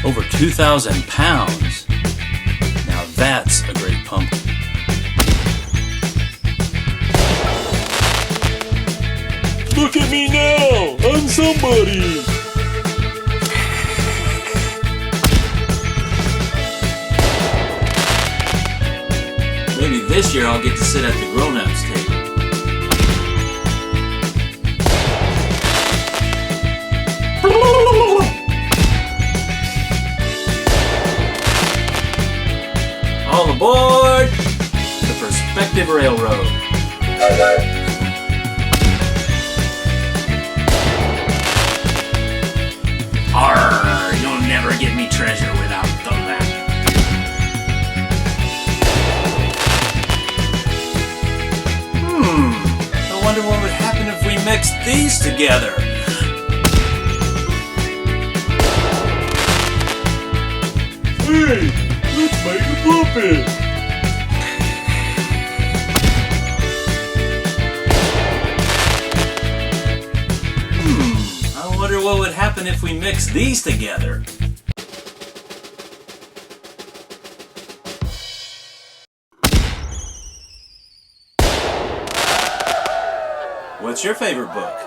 Over 2,000 pounds. Now that's a great pumpkin. Look at me now! I'm somebody! Maybe this year I'll get to sit at the grown-ups table. All aboard the Perspective Railroad. Arr, you'll never get me treasure without the map. I wonder what would happen if we mixed these together. Hey, let's make a puppet! I wonder what would happen if we mixed these together. What's your favorite book?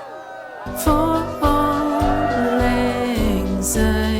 For all anxiety.